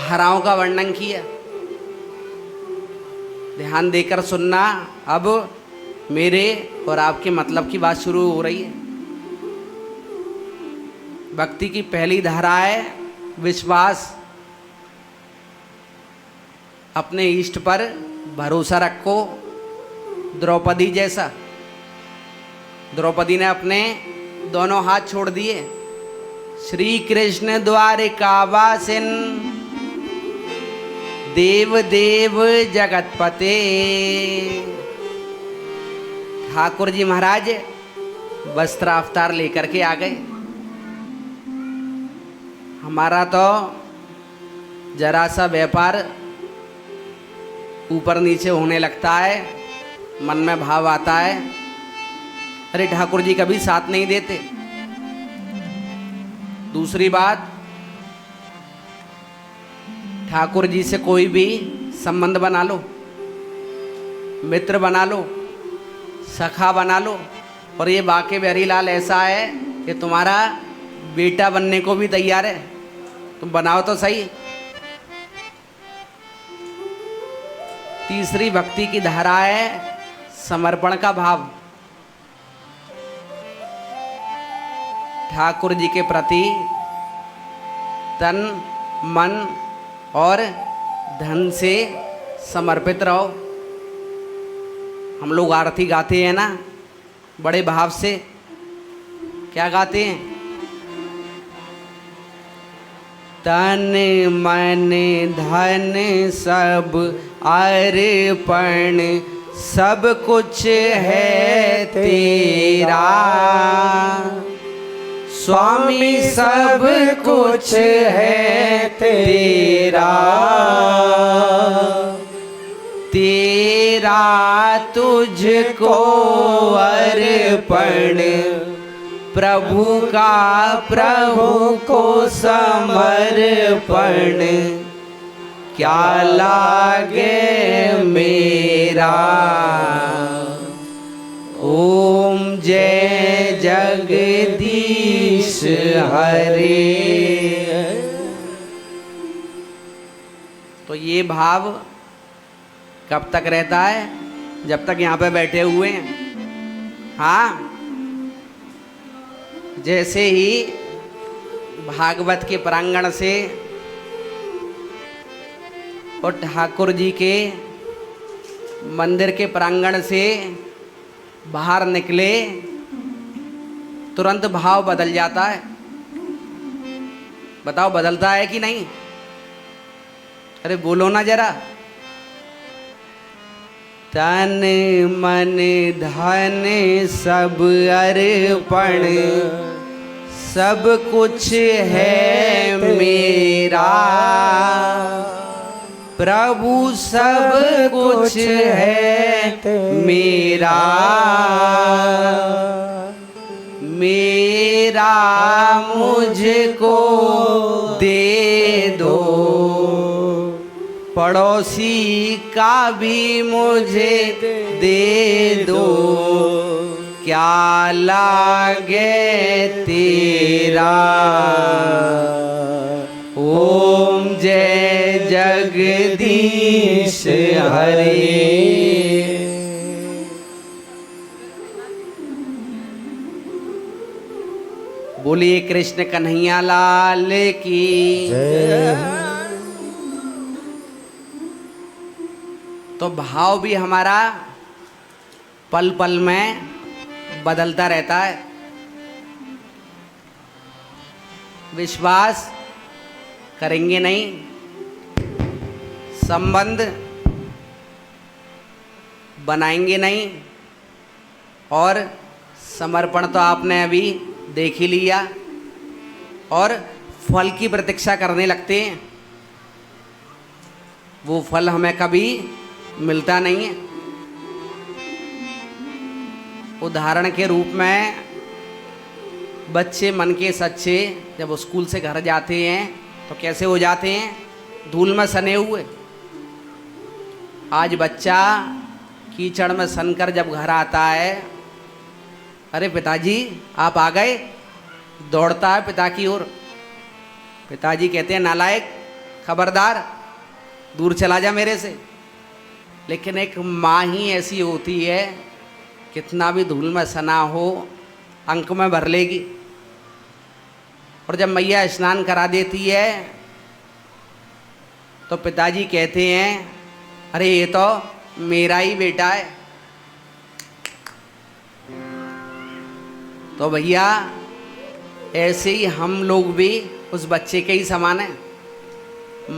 धाराओं का वर्णन किया। ध्यान देकर सुनना। अब मेरे और आपके मतलब की बात शुरू हो रही है। भक्ति की पहली धारा है विश्वास। अपने इष्ट पर भरोसा रखो, द्रौपदी जैसा। द्रौपदी ने अपने दोनों हाथ छोड़ दिए। श्री कृष्ण द्वारिकावासिन देव देव जगतपते। ठाकुर जी महाराज वस्त्र अवतार लेकर के आ गए। हमारा तो जरा सा व्यापार ऊपर नीचे होने लगता है, मन में भाव आता है, अरे ठाकुर जी कभी साथ नहीं देते। दूसरी बात, ठाकुर जी से कोई भी संबंध बना लो, मित्र बना लो, सखा बना लो, और ये बाके बिहारी लाल ऐसा है कि तुम्हारा बेटा बनने को भी तैयार है, तुम बनाओ तो सही। तीसरी भक्ति की धारा है समर्पण का भाव। ठाकुर जी के प्रति तन मन और धन से समर्पित रहो। हम लोग आरती गाते हैं ना बड़े भाव से, क्या गाते हैं? तन मन धन सब अर्पण सब कुछ है तेरा, स्वामी सब कुछ है तेरा, तेरा तुझको अर्पण, प्रभु का प्रभु को समर्पण, क्या लागे मेरा। ओम जय जगदीश हरे। तो ये भाव कब तक रहता है? जब तक यहाँ पे बैठे हुए हैं। हाँ, जैसे ही भागवत के प्रांगण से और ठाकुर जी के मंदिर के प्रांगण से बाहर निकले, तुरंत भाव बदल जाता है। बताओ बदलता है कि नहीं? अरे बोलो ना जरा। तन मन धन सब अर्पण सब कुछ है मेरा, प्रभु सब कुछ है मेरा, मेरा मुझको दे दो, पड़ोसी का भी मुझे दे दो, क्या लागे तेरा। ओम जय जगदीश हरे। बोलिए कृष्ण कन्हैया लाल की जय। तो भाव भी हमारा पल पल में बदलता रहता है। विश्वास करेंगे नहीं, संबंध बनाएंगे नहीं, और समर्पण तो आपने अभी देख ही लिया, और फल की प्रतीक्षा करने लगते हैं। वो फल हमें कभी मिलता नहीं है। उदाहरण के रूप में बच्चे मन के सच्चे जब स्कूल से घर जाते हैं तो कैसे हो जाते हैं? धूल में सने हुए। आज बच्चा कीचड़ में सनकर जब घर आता है, अरे पिताजी आप आ गए, दौड़ता है पिता की ओर। पिताजी कहते हैं नालायक, खबरदार दूर चला जा मेरे से। लेकिन एक माँ ही ऐसी होती है, कितना भी धूल में सना हो अंक में भर लेगी। और जब मैया स्नान करा देती है तो पिताजी कहते हैं अरे ये तो मेरा ही बेटा है। तो भैया ऐसे ही हम लोग भी उस बच्चे के ही समान हैं।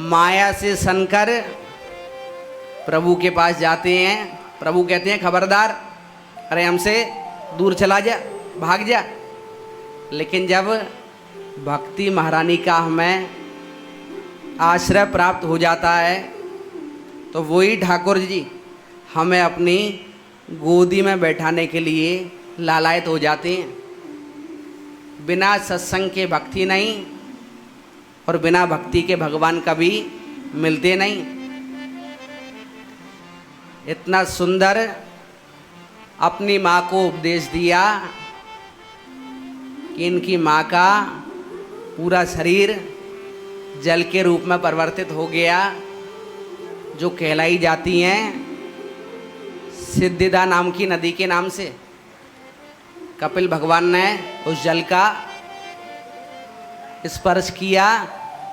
माया से सनकर प्रभु के पास जाते हैं। प्रभु कहते हैं खबरदार, अरे हमसे दूर चला जा, भाग जा। लेकिन जब भक्ति महारानी का हमें आश्रय प्राप्त हो जाता है तो वही ठाकुर जी हमें अपनी गोदी में बैठाने के लिए लालायत हो जाते हैं। बिना सत्संग के भक्ति नहीं और बिना भक्ति के भगवान कभी मिलते नहीं। इतना सुंदर अपनी माँ को उपदेश दिया कि इनकी माँ का पूरा शरीर जल के रूप में परिवर्तित हो गया, जो कहलाई जाती हैं सिद्धिदा नाम की नदी के नाम से। कपिल भगवान ने उस जल का स्पर्श किया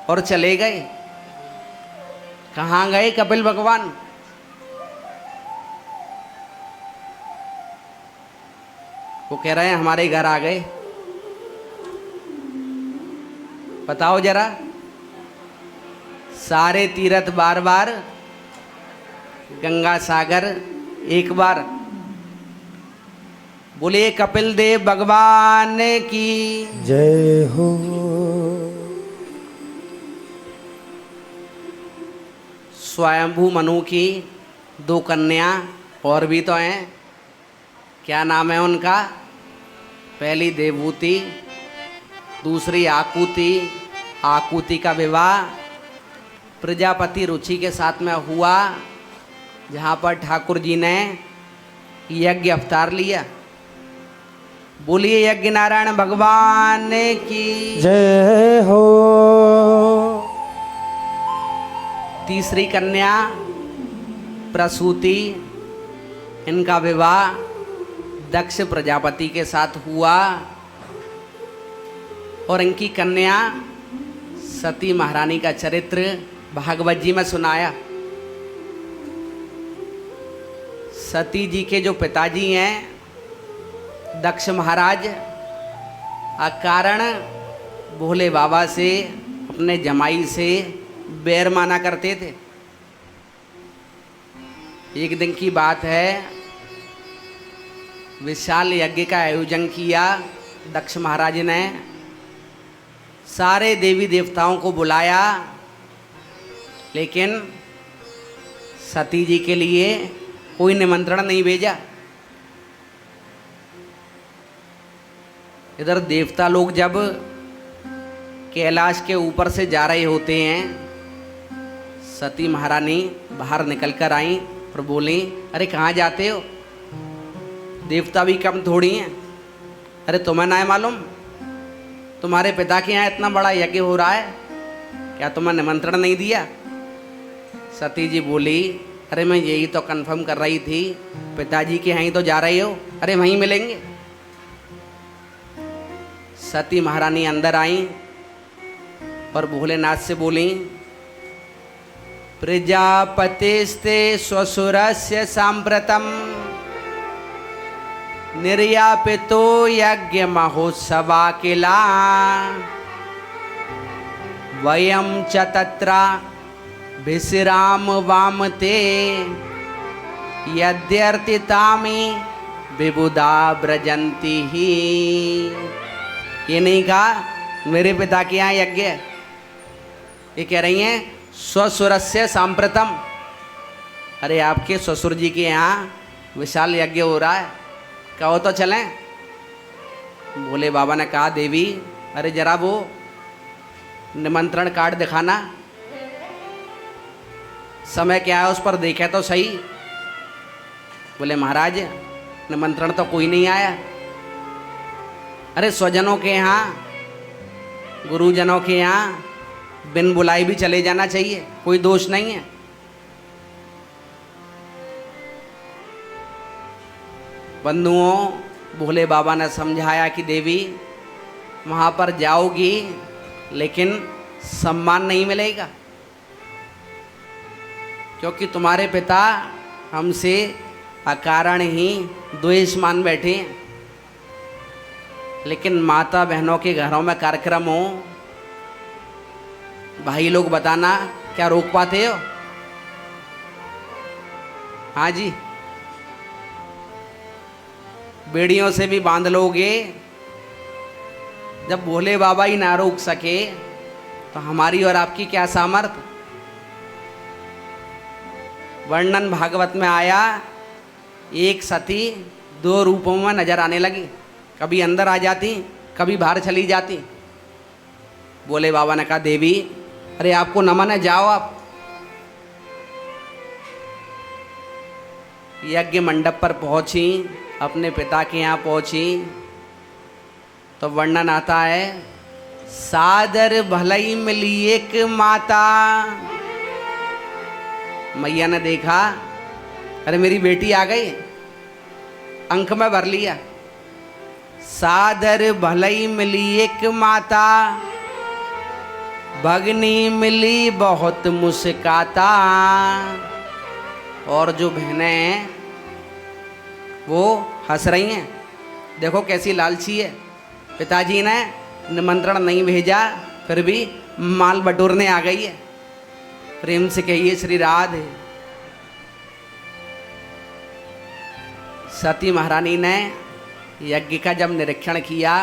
और चले गए। कहाँ गए कपिल भगवान? वो कह रहे हैं हमारे घर आ गए। बताओ जरा, सारे तीर्थ बार बार, गंगा सागर एक बार। बोले कपिल देव भगवान की जय हो। स्वयंभू मनु की दो कन्या और भी तो हैं। क्या नाम है उनका? पहली देवभूति, दूसरी आकुति। आकुति का विवाह प्रजापति रुचि के साथ में हुआ, जहाँ पर ठाकुर जी ने यज्ञ अवतार लिया। बोलिए यज्ञ नारायण भगवान की जय हो। तीसरी कन्या प्रसूति, इनका विवाह दक्ष प्रजापति के साथ हुआ और इनकी कन्या सती महारानी का चरित्र भागवत जी में सुनाया। सती जी के जो पिताजी हैं दक्ष महाराज, अकारण भोले बाबा से, अपने जमाई से बैर माना करते थे। एक दिन की बात है, विशाल यज्ञ का आयोजन किया दक्ष महाराज ने। सारे देवी देवताओं को बुलाया, लेकिन सती जी के लिए कोई निमंत्रण नहीं भेजा। इधर देवता लोग जब कैलाश के ऊपर से जा रहे होते हैं, सती महारानी बाहर निकल कर आई और बोली अरे कहाँ जाते हो? देवता भी कम थोड़ी हैं। अरे तुम्हें ना है मालूम, तुम्हारे पिता के यहाँ इतना बड़ा यज्ञ हो रहा है, क्या तुम्हें निमंत्रण नहीं दिया? सती जी बोली अरे मैं यही तो कंफर्म कर रही थी, पिताजी के यहाँ ही तो जा रहे हो, अरे वहीं मिलेंगे। सती महारानी अंदर आई और भोलेनाथ से बोली प्रजापतिस्ते स्वसुरस्य सांप्रतम निर्यापितो यज्ञ महोत्सवा किला वयम च तत्र विश्राम वामते यद्यर्थितामि विबुधा ब्रजंती ही। ये नहीं कहा मेरे पिता के यहाँ यज्ञ है, ये कह रही हैं स्वसुरस्य सांप्रतम। अरे आपके ससुर जी के यहाँ विशाल यज्ञ हो रहा है, कहो तो चलें। भोले बाबा ने कहा देवी अरे जरा वो निमंत्रण कार्ड दिखाना, समय क्या है उस पर देखे तो सही। बोले महाराज निमंत्रण तो कोई नहीं आया। अरे स्वजनों के यहाँ, गुरुजनों के यहाँ बिन बुलाए भी चले जाना चाहिए, कोई दोष नहीं है। बंधुओं, भोले बाबा ने समझाया कि देवी वहाँ पर जाओगी लेकिन सम्मान नहीं मिलेगा, क्योंकि तुम्हारे पिता हमसे अकारण ही द्वेष मान बैठे हैं। लेकिन माता बहनों के घरों में कार्यक्रम हो, भाई लोग बताना क्या रोक पाते हो? हाँ जी, बेड़ियों से भी बांध लोगे। जब भोले बाबा ही ना रोक सके तो हमारी और आपकी क्या सामर्थ। वर्णन भागवत में आया, एक सती दो रूपों में नजर आने लगी, कभी अंदर आ जाती, कभी बाहर चली जाती। भोले बाबा ने कहा देवी अरे आपको नमन है, जाओ आप। यज्ञ मंडप पर पहुंची, अपने पिता के यहाँ पहुंची तो वर्णन आता है, सादर भलई मिली एक माता। मैया ने देखा अरे मेरी बेटी आ गई, अंक में भर लिया। सादर भलई मिली एक माता, भगनी मिली बहुत मुस्काता। और जो बहनें हैं वो हंस रही हैं, देखो कैसी लालची है। पिताजी ने निमंत्रण नहीं भेजा फिर भी माल बटोरने आ गई है। प्रेम से कहिए श्री राधे। सती महारानी ने यज्ञ का जब निरीक्षण किया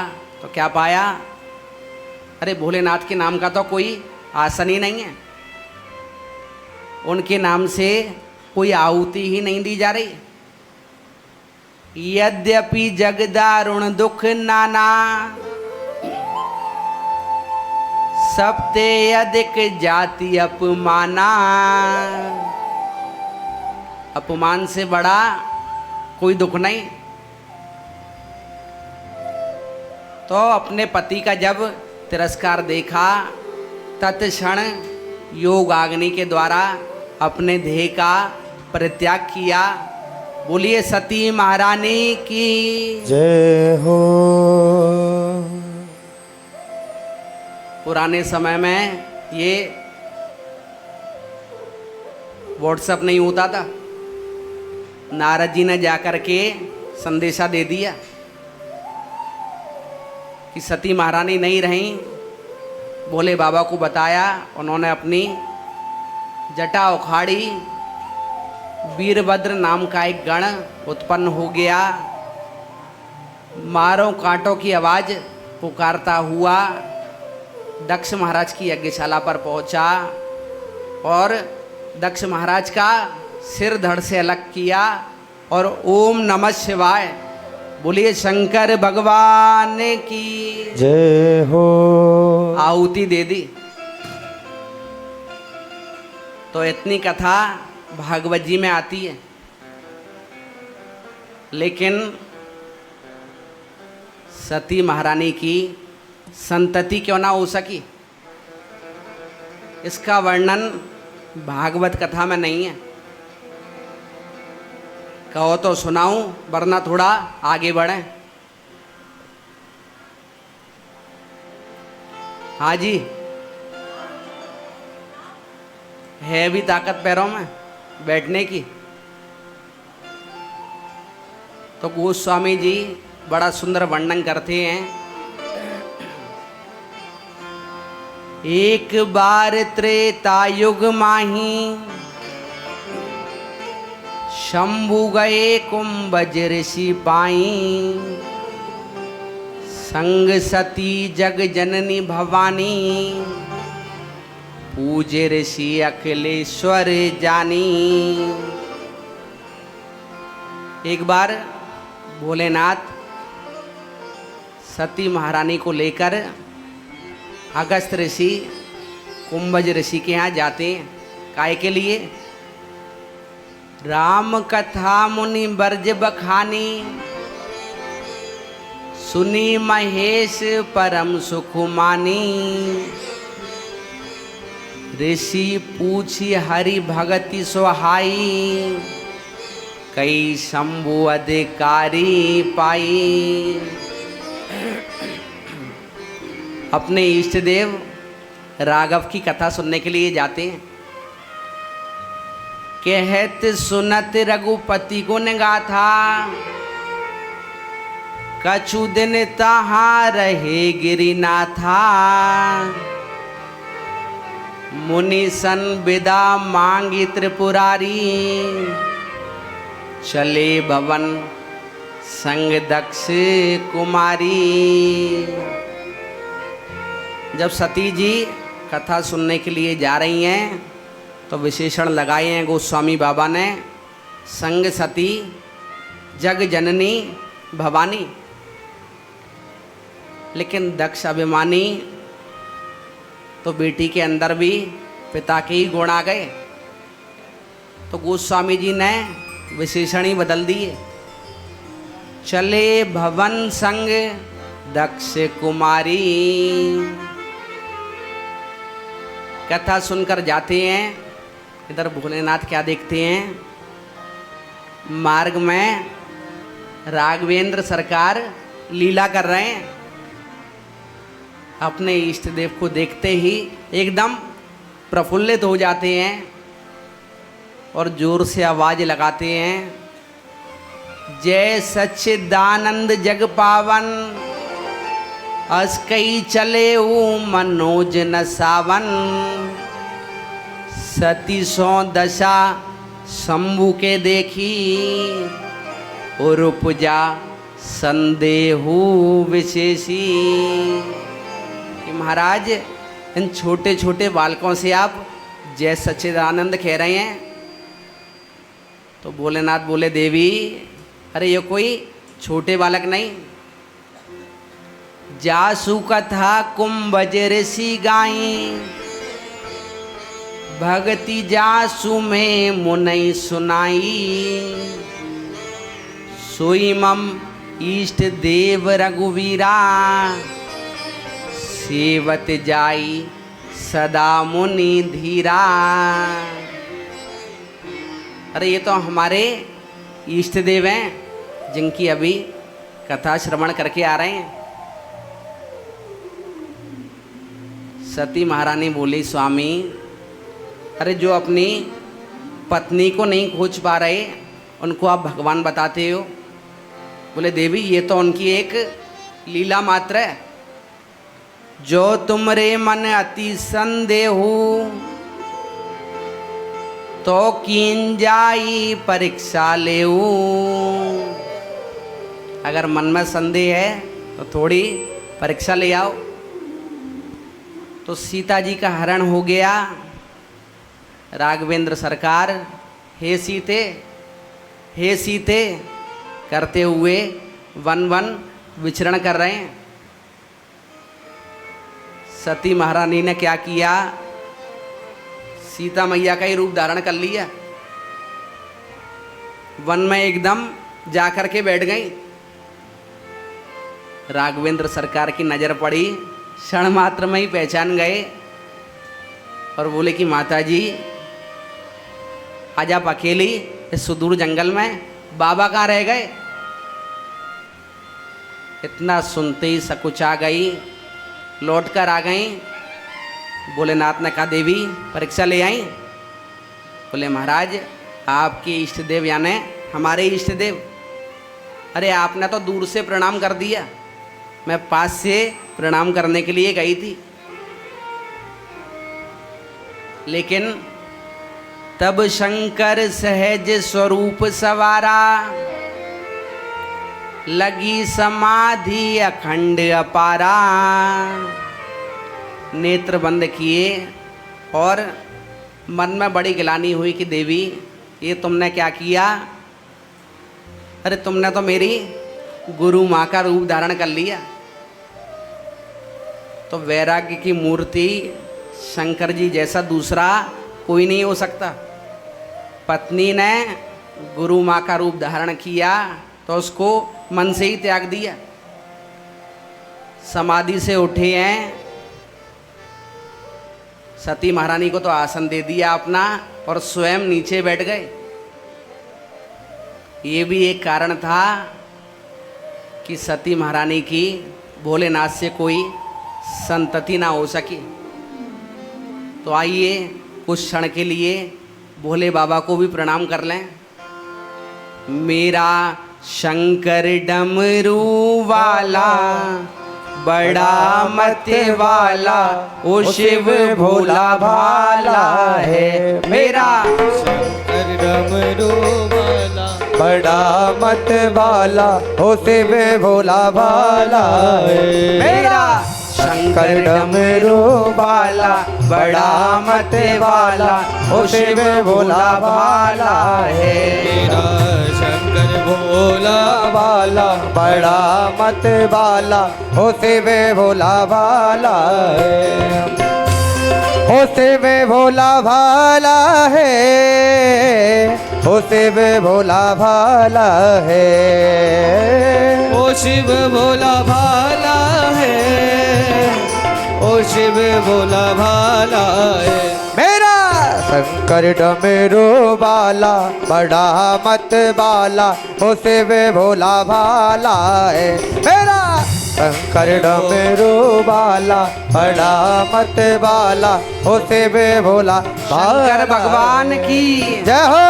तो क्या पाया, अरे भोलेनाथ के नाम का तो कोई आसन ही नहीं है, उनके नाम से कोई आहुति ही नहीं दी जा रही। यद्यपि जगदारुण दुख नाना, सप्ते अधिक जाति अपमाना। अपमान से बड़ा कोई दुख नहीं। तो अपने पति का जब तिरस्कार देखा, तत्क्षण योगाग्नि के द्वारा अपने देह का परित्याग किया। बोलिए सती महारानी की जय हो। पुराने समय में ये व्हाट्सएप नहीं होता था, नारद जी ने जाकर के संदेशा दे दिया कि सती महारानी नहीं रहीं। भोले बाबा को बताया, उन्होंने अपनी जटा उखाड़ी, वीरभद्र नाम का एक गण उत्पन्न हो गया। मारों कांटों की आवाज़ पुकारता हुआ दक्ष महाराज की यज्ञशाला पर पहुंचा और दक्ष महाराज का सिर धड़ से अलग किया और ओम नमः शिवाय बोलिए शंकर भगवान की जय हो। आहुति दे दी। तो इतनी कथा भागवत जी में आती है, लेकिन सती महारानी की संतति क्यों ना हो सकी, इसका वर्णन भागवत कथा में नहीं है। कहो तो सुनाऊं, वरना थोड़ा आगे बढ़ें। हाँ जी, है भी ताकत पैरों में बैठने की। तो गोस्वामी जी बड़ा सुंदर वर्णन करते हैं। एक बार त्रेता युग माही, शंभु गए कुंभज ऋषि पाई। संग सती जग जननी भवानी, पूजे ऋषि अखिलेश्वर जानी। एक बार भोलेनाथ सती महारानी को लेकर अगस्त ऋषि कुंभज ऋषि के यहाँ जाते हैं। काय के लिए? राम कथा मुनि बरज बखानी, सुनी महेश परम सुख मानी। ऋषि पूछी हरि भगति सोहाई, कई शंभु अधिकारी पाई। अपने इष्ट देव राघव की कथा सुनने के लिए जाते हैं। कहत सुनत रघुपति गुण गाथा, कछु दिन तहाँ रहे गिरिनाथा। मुनि सन विदा मांगी त्रिपुरारी, चले भवन संग दक्ष कुमारी। जब सती जी कथा सुनने के लिए जा रही हैं तो विशेषण लगाए हैं गोस्वामी बाबा ने, संग सती जग जननी भवानी। लेकिन दक्ष अभिमानी तो बेटी के अंदर भी पिता के ही गुण आ गए, तो गोस्वामी जी ने विशेषण ही बदल दिए। चले भवन संग दक्ष कुमारी। कथा सुनकर जाते हैं, इधर भोलेनाथ क्या देखते हैं, मार्ग में राघवेंद्र सरकार लीला कर रहे हैं। अपने इष्ट देव को देखते ही एकदम प्रफुल्लित हो जाते हैं और जोर से आवाज लगाते हैं, जय सच्चिदानंद जग पावन, अस्कई चले मनोज न सावन। सती सो दशा शंभु के देखी, और उपजा संदेहु विशेषी। कि महाराज इन छोटे छोटे बालकों से आप जय सच्चिदानंद कह रहे हैं। तो भोलेनाथ बोले, देवी अरे ये कोई छोटे बालक नहीं, जासु कथा कुंभज ऋषि गाई, भक्ति जासु में मुनई सुनाई। सोई मम इष्ट देव रघुवीरा, सेवत जाई सदा मुनि धीरा। अरे ये तो हमारे इष्ट देव हैं जिनकी अभी कथा श्रवण करके आ रहे हैं। सती महारानी बोली, स्वामी अरे जो अपनी पत्नी को नहीं खोज पा रहे उनको आप भगवान बताते हो। बोले, देवी ये तो उनकी एक लीला मात्र है। जो तुमरे मन अति संदेहु, तो कीन जाई परीक्षा लेऊ। अगर मन में संदेह है तो थोड़ी परीक्षा ले आओ। तो सीता जी का हरण हो गया। राघवेंद्र सरकार हे सीते, हे सीते करते हुए वन वन विचरण कर रहे हैं। सती महारानी ने क्या किया, सीता मैया का ही रूप धारण कर लिया, वन में एकदम जाकर के बैठ गई। राघवेंद्र सरकार की नज़र पड़ी, क्षण मात्र में ही पहचान गए और बोले कि माता जी आज आप अकेली इस सुदूर जंगल में, बाबा कहाँ रह गए। इतना सुनते ही सकुचा गई, लौट कर आ गई। भोलेनाथ ने कहा, देवी परीक्षा ले आई। बोले, महाराज आपके इष्ट देव यानी हमारे इष्ट देव, अरे आपने तो दूर से प्रणाम कर दिया, मैं पास से प्रणाम करने के लिए गई थी। लेकिन तब शंकर सहज स्वरूप सवारा, लगी समाधि अखंड अपारा। नेत्र बंद किए और मन में बड़ी गिलानी हुई कि देवी ये तुमने क्या किया। अरे तुमने तो मेरी गुरु माँ का रूप धारण कर लिया। तो वैराग्य की मूर्ति शंकर जी जैसा दूसरा कोई नहीं हो सकता। पत्नी ने गुरु माँ का रूप धारण किया तो उसको मन से ही त्याग दिया। समाधि से उठे हैं, सती महारानी को तो आसन दे दिया अपना और स्वयं नीचे बैठ गए। ये भी एक कारण था कि सती महारानी की भोलेनाथ से कोई संतति ना हो सकी। तो आइए कुछ क्षण के लिए भोले बाबा को भी प्रणाम कर लें। मेरा शंकर डमरू वाला बड़ा मत वाला ओ शिव भोला भाला है। मेरा शंकर डमरू वाला बड़ा मत वाला ओ शिव भोला भाला है। मेरा शंकर डमरू वाला बड़ा मत वाला ओ शिव भोला भाला है। मेरा शंकर भोला वाला बड़ा मत वाला ओ शिव भोला भाला है। ओ शिव भोला भाला है, ओ शिव भोला भाला है, ओ शिव भोला भाला है, ओ शिव भोला भाला है। मेरा शंकर डमरू वाला बड़ा मत वाला ओ शिव भोला भाला है। मेरा शंकर डमरू वाला बड़ा मत वाला ओ शिव भोला शंकर भगवान की जय हो।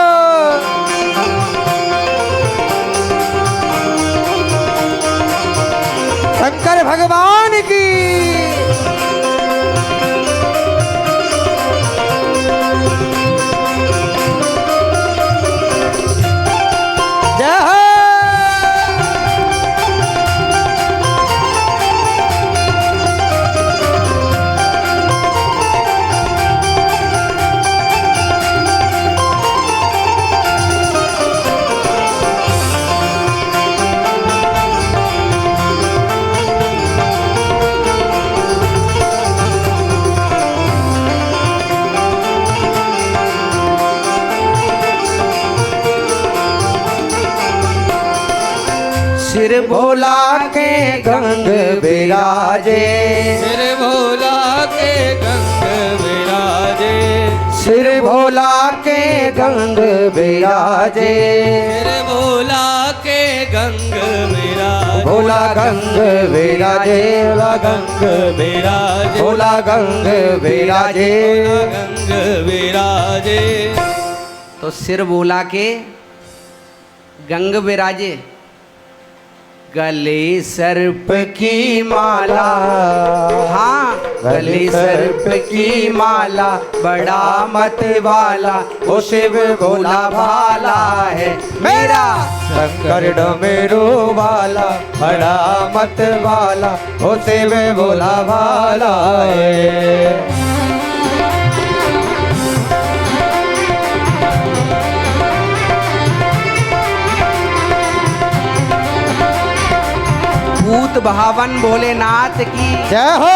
शंकर भगवान की जय हो। सिर भोला के गंग विराजे, सिर भोला के गंग विराजे, सिर भोला के गंग विराजे, सिर भोला के गंग विराजे, भोला गंग विराजे, भोला गंग विराजे, भोला गंग विराजे। गंग विराजे। तो सिर भोला के गंग विराजे, गले सर्प की माला, हाँ गले सर्प की माला बड़ा मत वाला ओ शिव भोला भाला है। मेरा शंकर डमरू वाला बड़ा मत वाला ओ शिव भोला भाला है। भूत भावन भोलेनाथ की जय हो।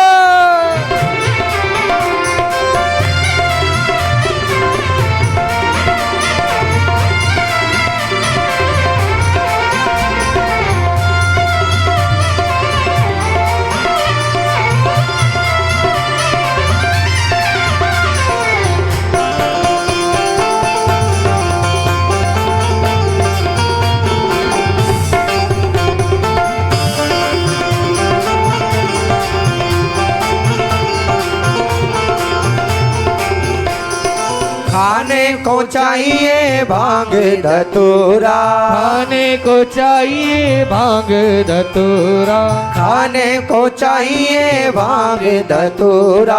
खाने को चाहिए भांग धतूरा, खाने को चाहिए भांग धतूरा, खाने को चाहिए भांग धतूरा,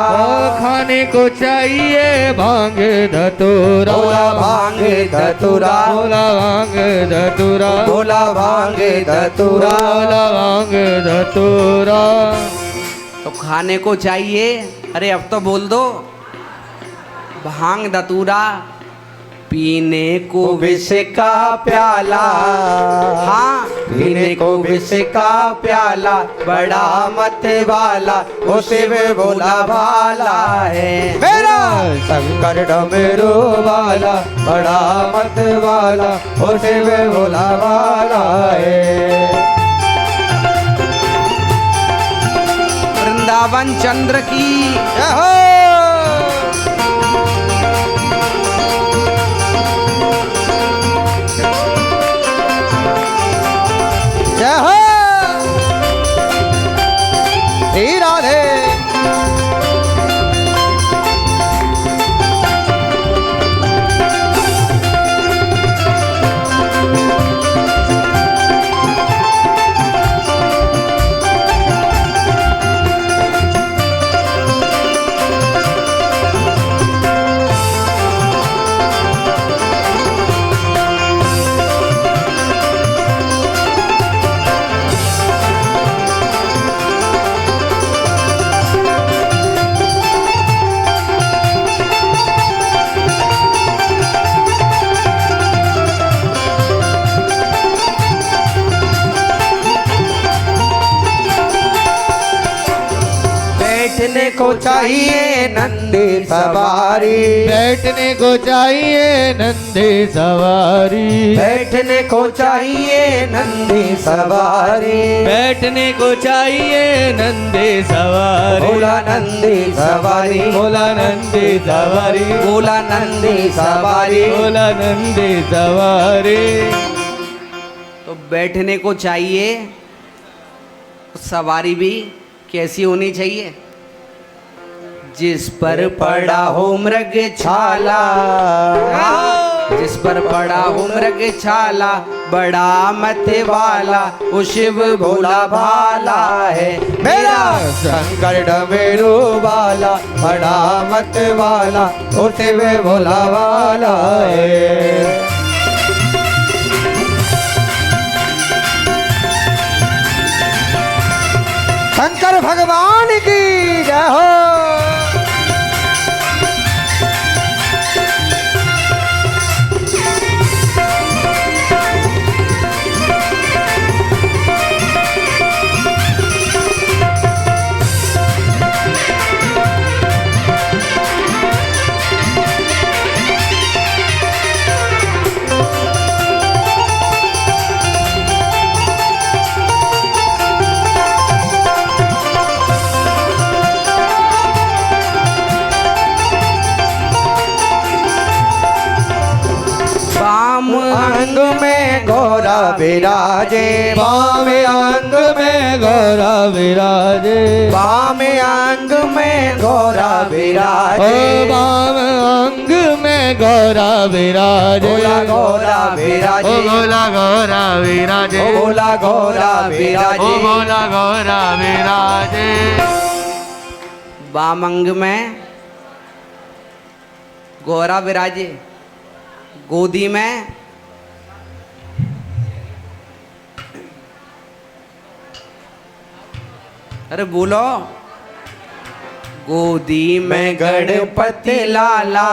खाने को चाहिए भांग धतूरा, भोला भांग धतूरा, भोला भांग धतूरा, भोला भांग धतूरा, भोला भांग धतूरा। तो खाने को चाहिए, अरे अब तो बोल दो, भांग धतूरा, पीने को विष का प्याला, हाँ पीने को विष का प्याला बड़ा मत वाला ओ शिव भोला भाला है। मेरा शंकर डमरू वाला बड़ा मत वाला ओ शिव भोला भाला है। वृंदावन चंद्र की जय हो। को चाहिए नंदी सवारी, बैठने को चाहिए नंदी सवारी, बैठने को चाहिए नंदी सवारी, बैठने को चाहिए नंदी सवारी, बोला नंदी सवारी, बोला नंदी सवारी, बोला नंदी सवारी, बोला नंदी सवारी। तो बैठने को चाहिए, सवारी भी कैसी होनी चाहिए? जिस पर पड़ा हो मृग छाला, जिस पर पड़ा हो मृग छाला, बड़ा मत वाला वो शिव भोला भाला है मेरा शंकर डमेरू वाला, बड़ा मत वाला उसे वे भोला वाला है। शंकर भगवान की जय हो। बाम अंग में घोरा विराजे, बामे अंग में घोरा विराजे, बामे अंग में घोरा ओ विराजे, बाम अंग में गौरा विराजे, भोला घोरा विराजे, ओ भोला गौरा विराजे, ओ भोला घोरा विराजे, ओ भोला गौरा विराजे। बाम अंग में गौरा विराजे, गोदी में अरे बोलो, गोदी में गणपति लाला,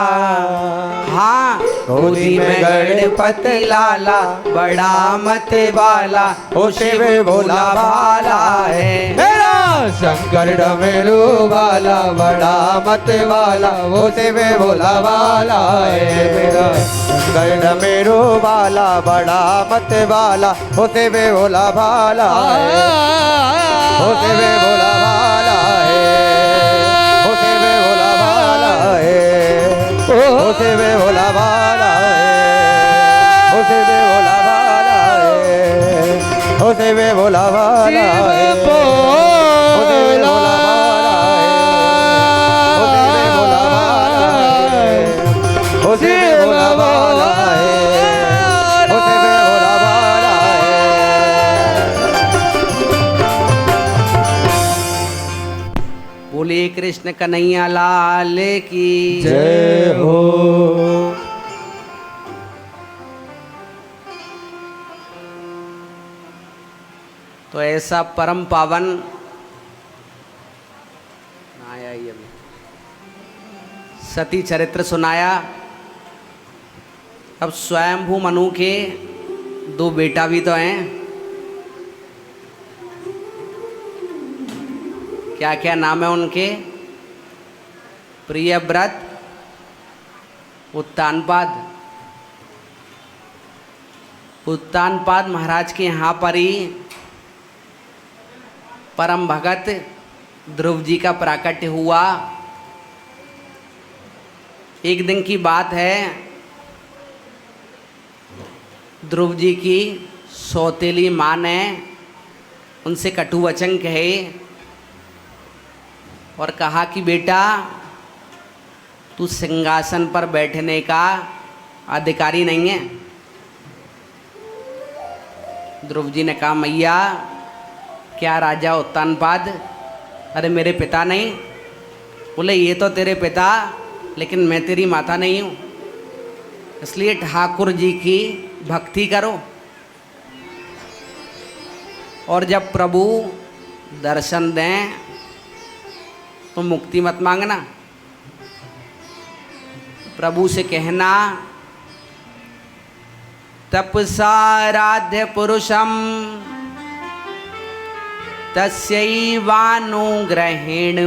हाँ गोदी में गणपति लाला, बड़ा मत वाला ओ शिव भोला भाला है मेरा शंकर डमेरू वाला, बड़ा मत वाला वो से वे भोला वाला है। मेरा शंकर डमेरू वाला, बड़ा मत वाला वो से वे भोला भाला है, वो से वे भोला भाला है, वो से वे भोला भाला है, वो से वे भोला भाला है, वो से वे भोला भाला है, वो से वे भोला भाला है, वो से वे भोला भाला है, वो से वे भोला भाला है, वो से वे भोला भाला है। बोलिए कृष्ण कन्हैया लाल की जय हो। तो ऐसा परम पावन आया ही अभी सती चरित्र सुनाया। अब स्वयंभू मनु के दो बेटा भी तो हैं, क्या क्या नाम है उनके? प्रियव्रत, उत्तानपाद। उत्तानपाद महाराज के यहाँ पर ही परम भगत ध्रुव जी का प्राकट्य हुआ। एक दिन की बात है, ध्रुव जी की सौतेली माँ ने उनसे कटु वचन कहे और कहा कि बेटा तू सिंहासन पर बैठने का अधिकारी नहीं है। ध्रुव जी ने कहा मैया क्या राजा उत्तानपाद, अरे मेरे पिता नहीं। बोले ये तो तेरे पिता, लेकिन मैं तेरी माता नहीं हूँ, इसलिए ठाकुर जी की भक्ति करो। और जब प्रभु दर्शन दें तो मुक्ति मत मांगना, प्रभु से कहना तपसाराध्य पुरुषम तस्यैवानुग्रहेण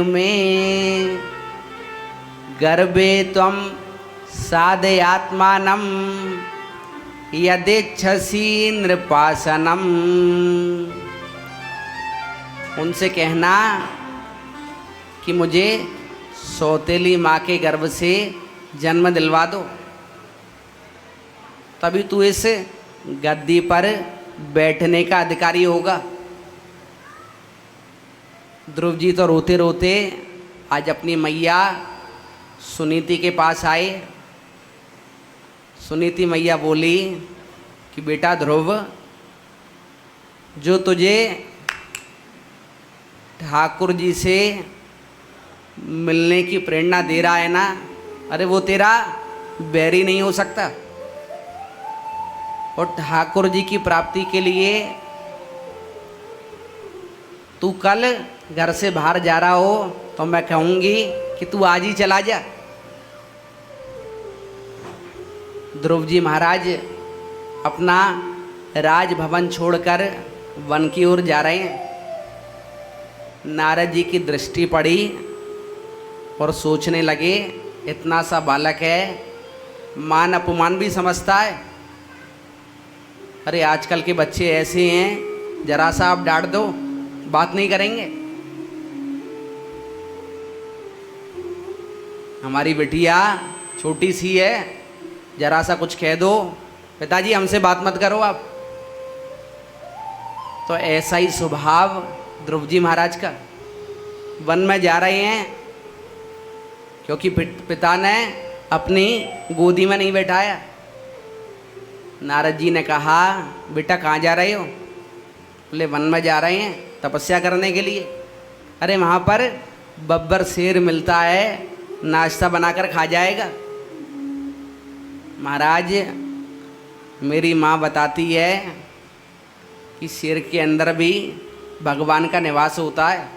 में गर्भे त्वं साधयात्मानं यदिच्छसि नृपासनम। उनसे कहना कि मुझे सौतेली माँ के गर्भ से जन्म दिलवा दो, तभी तू इस गद्दी पर बैठने का अधिकारी होगा। ध्रुव जी तो रोते रोते आज अपनी मैया सुनीति के पास आए। सुनीति मैया बोली कि बेटा ध्रुव, जो तुझे ठाकुर जी से मिलने की प्रेरणा दे रहा है ना, अरे वो तेरा बैरी नहीं हो सकता। और ठाकुर जी की प्राप्ति के लिए तू कल घर से बाहर जा रहा हो तो मैं कहूँगी कि तू आज ही चला जा। ध्रुव जी महाराज अपना राजभवन छोड़कर वन की ओर जा रहे हैं। नारद जी की दृष्टि पड़ी और सोचने लगे, इतना सा बालक है, मान अपमान भी समझता है। अरे आजकल के बच्चे ऐसे हैं, जरा सा आप डांट दो बात नहीं करेंगे। हमारी बिटिया छोटी सी है, जरा सा कुछ कह दो, पिताजी हमसे बात मत करो आप। तो ऐसा ही स्वभाव ध्रुव जी महाराज का। वन में जा रहे हैं क्योंकि पिता ने अपनी गोदी में नहीं बैठाया। नारद जी ने कहा, बेटा कहाँ जा रहे हो? बोले वन में जा रहे हैं तपस्या करने के लिए। अरे वहाँ पर बब्बर शेर मिलता है, नाश्ता बनाकर खा जाएगा। महाराज मेरी माँ बताती है कि शेर के अंदर भी भगवान का निवास होता है।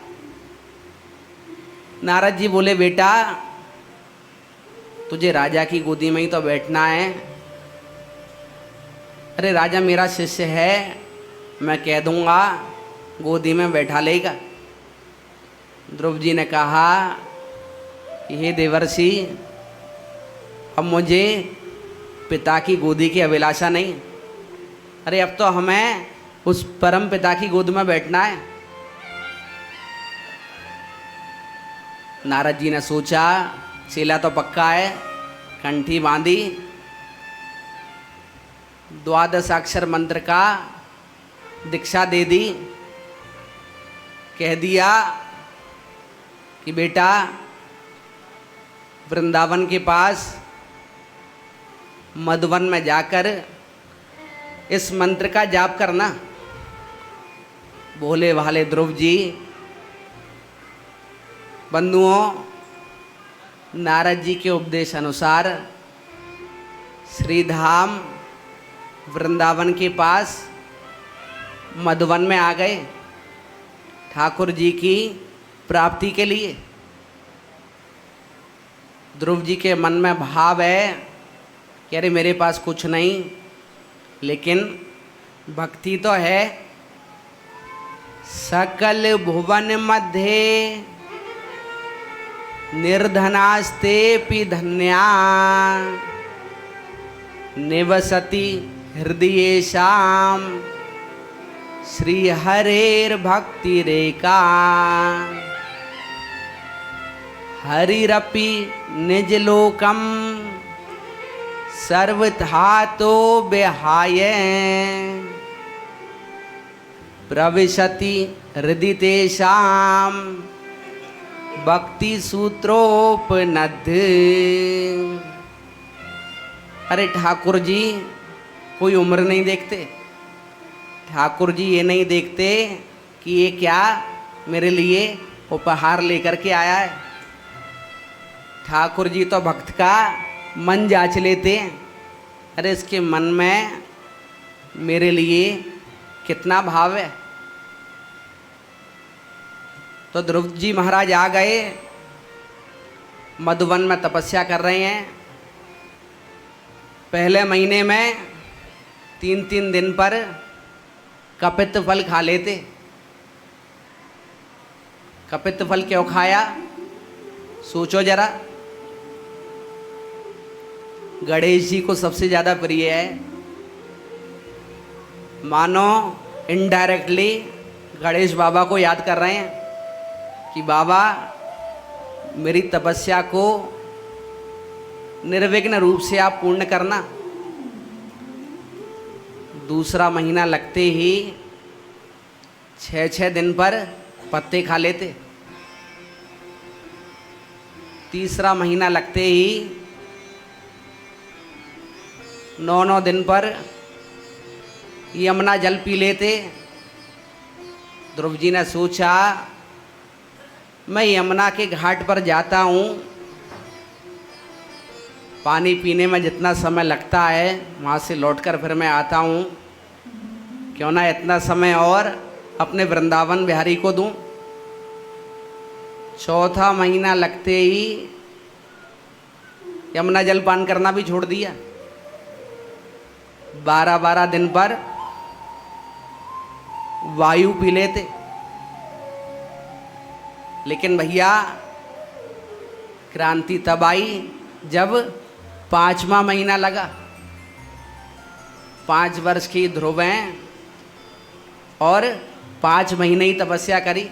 नारद जी बोले, बेटा तुझे राजा की गोदी में ही तो बैठना है। अरे राजा मेरा शिष्य है, मैं कह दूंगा गोदी में बैठा लेगा। ध्रुव जी ने कहा कि हे देवर्षि, अब मुझे पिता की गोदी की अभिलाषा नहीं। अरे अब तो हमें उस परम पिता की गोद में बैठना है। नारद जी ने सोचा चेला तो पक्का है, कंठी बांधी, द्वादश अक्षर मंत्र का दीक्षा दे दी, कह दिया कि बेटा वृंदावन के पास मधुवन में जाकर इस मंत्र का जाप करना। भोले भाले ध्रुव जी बंधुओं, नारद जी के उपदेश अनुसार श्रीधाम वृंदावन के पास मधुवन में आ गए ठाकुर जी की प्राप्ति के लिए। ध्रुव जी के मन में भाव है कि अरे मेरे पास कुछ नहीं, लेकिन भक्ति तो है। सकल भुवन मध्य निर्धनास्ते पि धन्या निवसति हृदयेषां श्री हरेर भक्ति रेका। हरिरपि निज लोकम सर्वथा तो विहाय प्रविशति हृदि तेषां भक्ति सूत्रोपनद्ध। अरे ठाकुर जी कोई उम्र नहीं देखते। ठाकुर जी ये नहीं देखते कि ये क्या मेरे लिए उपहार लेकर के आया है। ठाकुर जी तो भक्त का मन जांच लेते हैं। अरे इसके मन में मेरे लिए कितना भाव है। तो ध्रुव जी महाराज आ गए, मधुवन में तपस्या कर रहे हैं। पहले महीने में 3-3 दिन पर कपित्त फल खा लेते। कपित्त फल क्यों खाया? सोचो जरा। गणेश जी को सबसे ज़्यादा प्रिय है। मानो इनडायरेक्टली गणेश बाबा को याद कर रहे हैं कि बाबा मेरी तपस्या को निर्विघ्न रूप से आप पूर्ण करना। दूसरा महीना लगते ही 6-6 दिन पर पत्ते खा लेते। तीसरा महीना लगते ही 9-9 दिन पर यमुना जल पी लेते। ध्रुव जी ने सोचा मैं यमुना के घाट पर जाता हूँ, पानी पीने में जितना समय लगता है वहाँ से लौटकर फिर मैं आता हूँ, क्यों ना इतना समय और अपने वृंदावन बिहारी को दूँ। चौथा महीना लगते ही यमुना जल पान करना भी छोड़ दिया। 12-12 दिन पर वायु पी लेते। लेकिन भैया क्रांति तब आई जब 5वां महीना लगा। 5 वर्ष की ध्रुव हैं और 5 महीने ही तपस्या करी।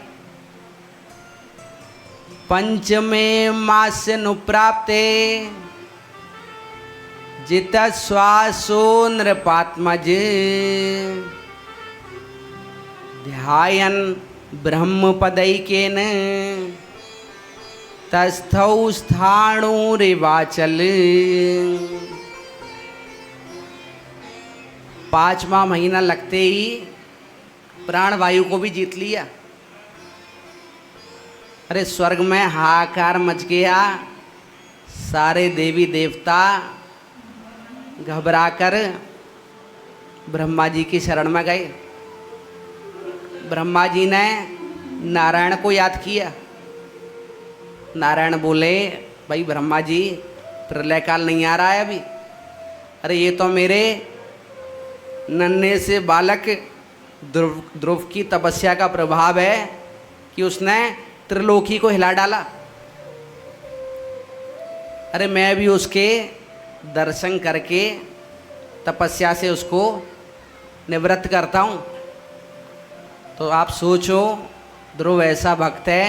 पंचमे मास्य नुप्राप्ते जित श्वासो नृपात्मज ध्यायन ब्रह्मपदैकेन तस्थौ स्थाणुरिवाचल। 5वां महीना लगते ही प्राण वायु को भी जीत लिया। अरे स्वर्ग में हाहाकार मच गया। सारे देवी देवता घबराकर ब्रह्मा जी की शरण में गए। ब्रह्मा जी ने नारायण को याद किया। नारायण बोले भाई ब्रह्मा जी प्रलय काल नहीं आ रहा है अभी। अरे ये तो मेरे नन्हे से बालक ध्रुव की तपस्या का प्रभाव है कि उसने त्रिलोकी को हिला डाला। अरे मैं भी उसके दर्शन करके तपस्या से उसको निवृत्त करता हूँ। तो आप सोचो ध्रुव ऐसा भक्त है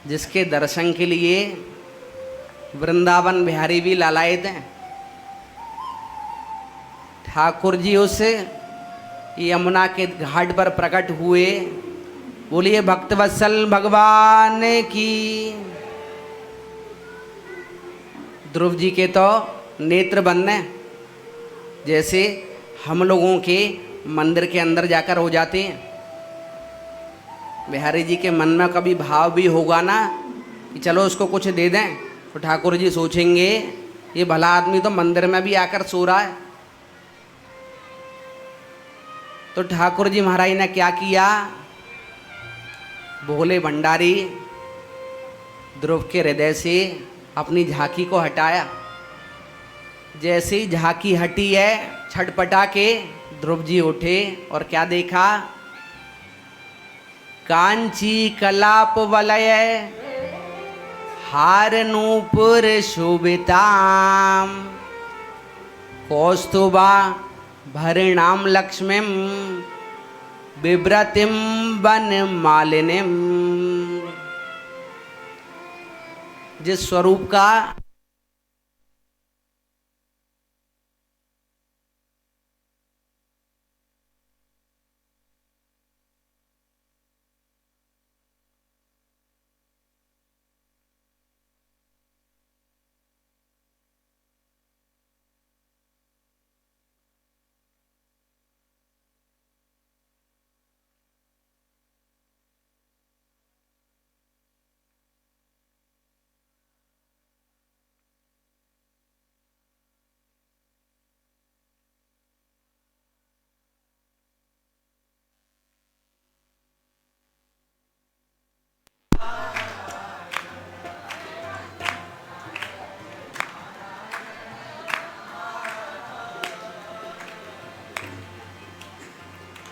जिसके दर्शन के लिए वृंदावन बिहारी भी लालायित हैं। ठाकुर जी उस यमुना के घाट पर प्रकट हुए। बोलिए भक्तवत्सल भगवान की। ध्रुव जी के तो नेत्र बंद हैं, जैसे हम लोगों के मंदिर के अंदर जाकर हो जाते हैं। बिहारी जी के मन में कभी भाव भी होगा ना कि चलो उसको कुछ दे दें, तो ठाकुर जी सोचेंगे ये भला आदमी तो मंदिर में भी आकर सो रहा है। तो ठाकुर जी महाराज ने क्या किया? भोले भंडारी ध्रुव के हृदय से अपनी झांकी को हटाया। जैसे ही झांकी हटी है, छटपटा के ध्रुव जी उठे और क्या देखा? कांची कलाप वलय हार नूपुर शोभिताम कौस्तुभा भरिणाम लक्ष्मीम बिभ्रतिम वन मालिनीम। जिस स्वरूप का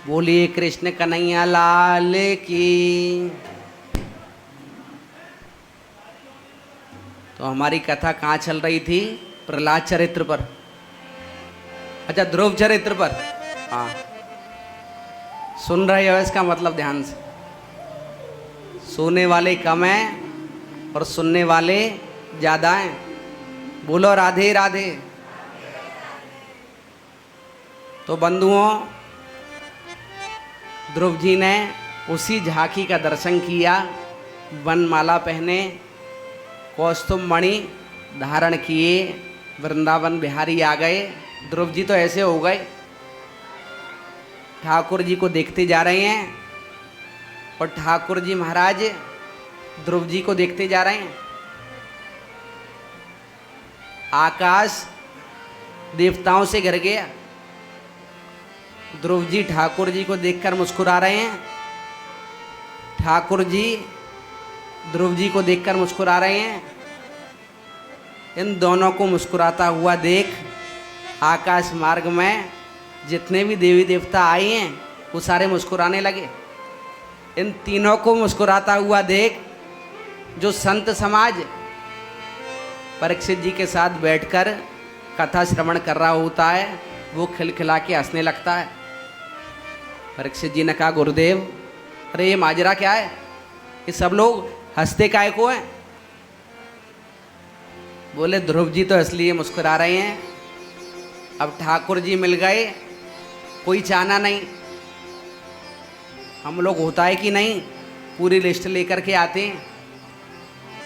बोलिए कृष्ण कन्हैया लाल की। तो हमारी कथा कहाँ चल रही थी? प्रहलाद चरित्र पर। अच्छा, ध्रुव चरित्र पर। हाँ, सुन रहे हो? इसका मतलब ध्यान से। सुनने वाले कम हैं और सुनने वाले ज़्यादा हैं। बोलो राधे राधे। तो बंधुओं, ध्रुव जी ने उसी झांकी का दर्शन किया। वनमाला पहने, कौस्तुभ मणि धारण किए, वृंदावन बिहारी आ गए। ध्रुव जी तो ऐसे हो गए, ठाकुर जी को देखते जा रहे हैं और ठाकुर जी महाराज ध्रुव जी को देखते जा रहे हैं। आकाश देवताओं से घिर गया। ध्रुव जी ठाकुर जी को देखकर मुस्कुरा रहे हैं, ठाकुर जी ध्रुव जी को देखकर मुस्कुरा रहे हैं। इन दोनों को मुस्कुराता हुआ देख आकाश मार्ग में जितने भी देवी देवता आए हैं वो सारे मुस्कुराने लगे। इन तीनों को मुस्कुराता हुआ देख जो संत समाज परीक्षित जी के साथ बैठकर कथा श्रवण कर रहा होता है वो खिलखिला के हंसने लगता है। परीक्षित जी ने कहा, गुरुदेव, अरे ये माजरा क्या है? ये सब लोग हंसते काहे को हैं? बोले, ध्रुव जी तो इसलिए मुस्कुरा रहे हैं, अब ठाकुर जी मिल गए, कोई चाहना नहीं। हम लोग होता है कि नहीं, पूरी लिस्ट लेकर के आते हैं,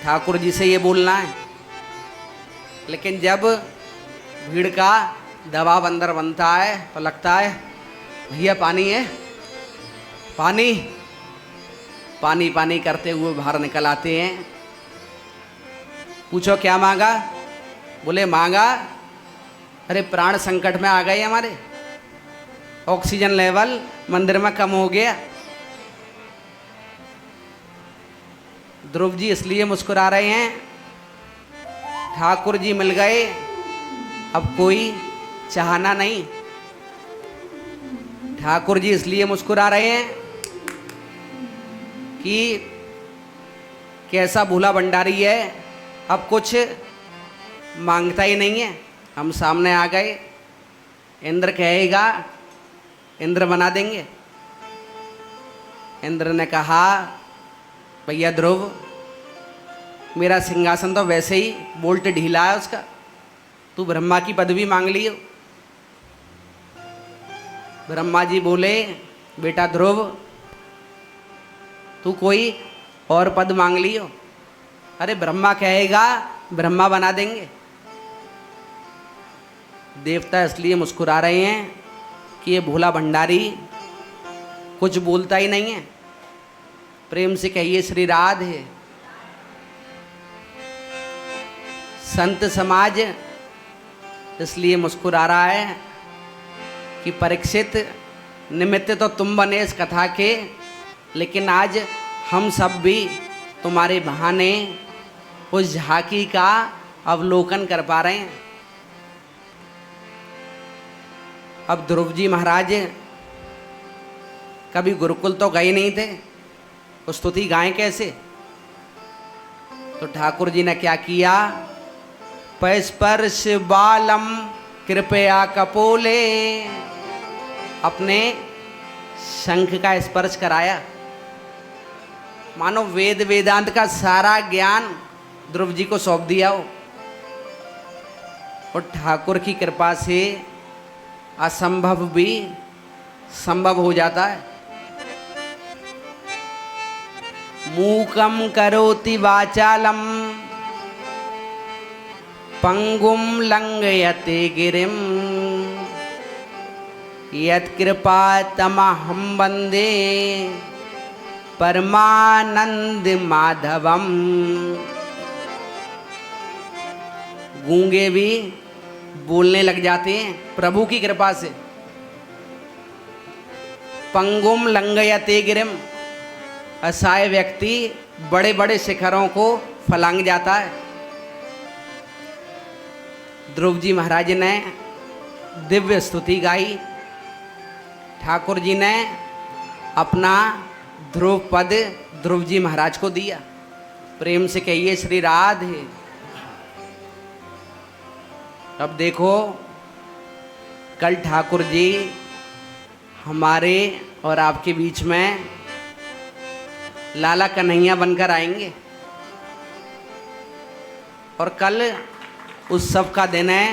ठाकुर जी से ये बोलना है। लेकिन जब भीड़ का दबाव अंदर बनता है तो लगता है भैया पानी है, पानी पानी पानी करते हुए बाहर निकल आते हैं। पूछो क्या मांगा? बोले मांगा, अरे प्राण संकट में आ गए हमारे, ऑक्सीजन लेवल मंदिर में कम हो गया। ध्रुव जी इसलिए मुस्कुरा रहे हैं, ठाकुर जी मिल गए, अब कोई चाहना नहीं। ठाकुर जी इसलिए मुस्कुरा रहे हैं कि कैसा भोला भंडारी है, अब कुछ मांगता ही नहीं है। हम सामने आ गए, इंद्र कहेगा इंद्र बना देंगे। इंद्र ने कहा, भैया ध्रुव, मेरा सिंहासन तो वैसे ही बोल्ट ढीला है उसका, तू ब्रह्मा की पदवी मांग लियो। ब्रह्मा जी बोले, बेटा ध्रुव, तू कोई और पद मांग लियो। अरे ब्रह्मा कहेगा ब्रह्मा बना देंगे। देवता इसलिए मुस्कुरा रहे हैं कि ये भोला भंडारी कुछ बोलता ही नहीं है। प्रेम से कहिए श्री राधे। संत समाज इसलिए मुस्कुरा रहा है कि परीक्षित, निमित्त तो तुम बने इस कथा के, लेकिन आज हम सब भी तुम्हारे बहाने उस झांकी का अवलोकन कर पा रहे हैं। अब ध्रुव जी महाराज कभी गुरुकुल तो गए नहीं थे, तो स्तुति गाएं कैसे? तो ठाकुर जी ने क्या किया? पैस्पर्श बालम कृपया कपोले, अपने शंख का स्पर्श कराया। मानो वेद वेदांत का सारा ज्ञान ध्रुव जी को सौंप दिया हो। और ठाकुर की कृपा से असंभव भी संभव हो जाता है। मूकम करोति वाचालम पंगुम लंघयते गिरिम यत्कृपा तमहं वंदे परमानंद माधवम। गूंगे भी बोलने लग जाते हैं प्रभु की कृपा से। पंगुम लंघयते गिरिम, असहाय व्यक्ति बड़े बड़े शिखरों को फलांग जाता है। ध्रुव जी महाराज ने दिव्य स्तुति गाई। ठाकुर जी ने अपना ध्रुव पद ध्रुव जी महाराज को दिया। प्रेम से कहिए श्री राधे। अब देखो कल ठाकुर जी हमारे और आपके बीच में लाला कन्हैया बनकर आएंगे और कल उत्सव का दिन है,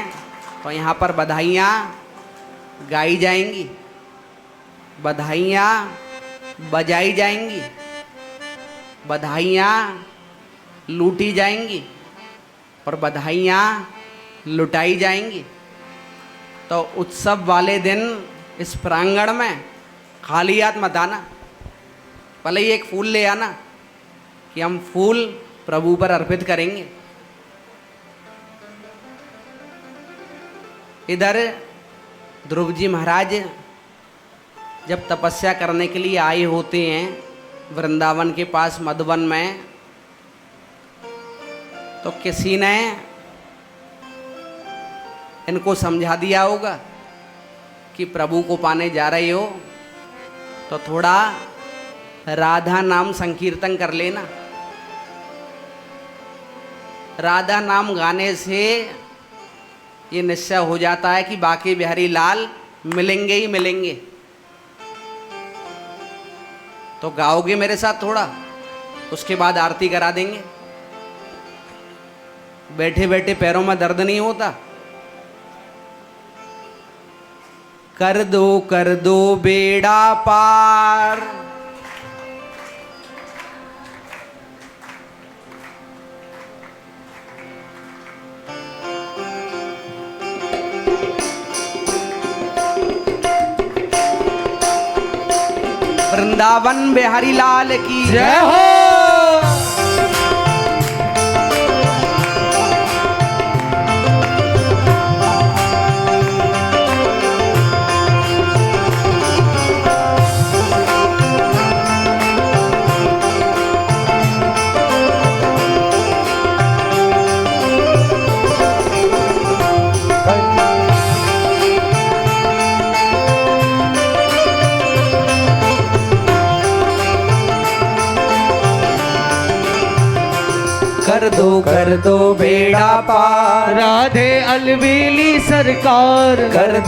तो यहाँ पर बधाइयाँ गाई जाएंगी, बधाइयाँ बजाई जाएंगी, बधाइयाँ लूटी जाएंगी और बधाइयाँ लुटाई जाएंगी। तो उत्सव वाले दिन इस प्रांगण में खाली हाथ मत आना, भले ही एक फूल ले आना कि हम फूल प्रभु पर अर्पित करेंगे। इधर ध्रुव जी महाराज जब तपस्या करने के लिए आए होते हैं वृंदावन के पास मधुवन में, तो किसी ने इनको समझा दिया होगा कि प्रभु को पाने जा रहे हो तो थोड़ा राधा नाम संकीर्तन कर लेना। राधा नाम गाने से ये निश्चय हो जाता है कि बाकी बिहारी लाल मिलेंगे ही मिलेंगे। तो गाओगे मेरे साथ थोड़ा, उसके बाद आरती करा देंगे। बैठे बैठे पैरों में दर्द नहीं होता। कर दो बेड़ा पार, वृंदावन बिहारी लाल की जय हो। कर दो बेड़ा पार, राधे अलबेली सरकार, कर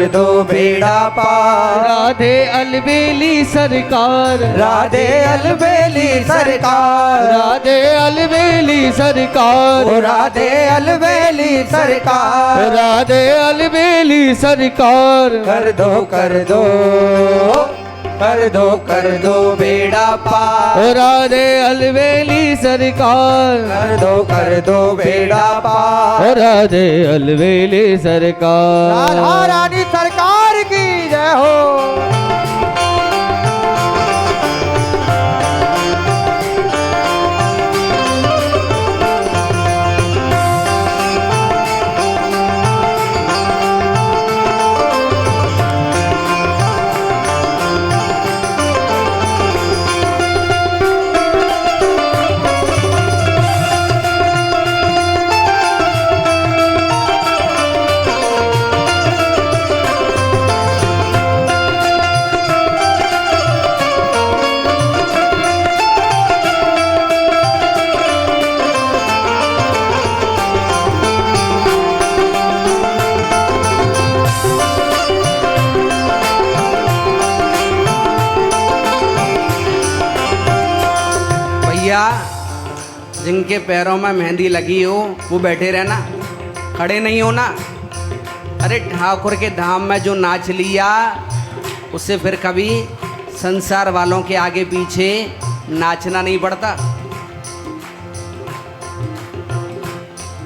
दो बेड़ा पार, राधे अलबेली सरकार, राधे अलबेली सरकार, राधे अलबेली सरकार, ओ राधे अलबेली सरकार, राधे अलबेली सरकार। कर दो बेड़ा पार, राधे अलबेली सरकार, कर दो बेड़ा पार, राधे अलबेली सरकार। राधा रानी सरकार की जय हो। जिनके पैरों में मेहंदी लगी हो वो बैठे रहना, खड़े नहीं होना। अरे ठाकुर के धाम में जो नाच लिया उससे फिर कभी संसार वालों के आगे पीछे नाचना नहीं पड़ता।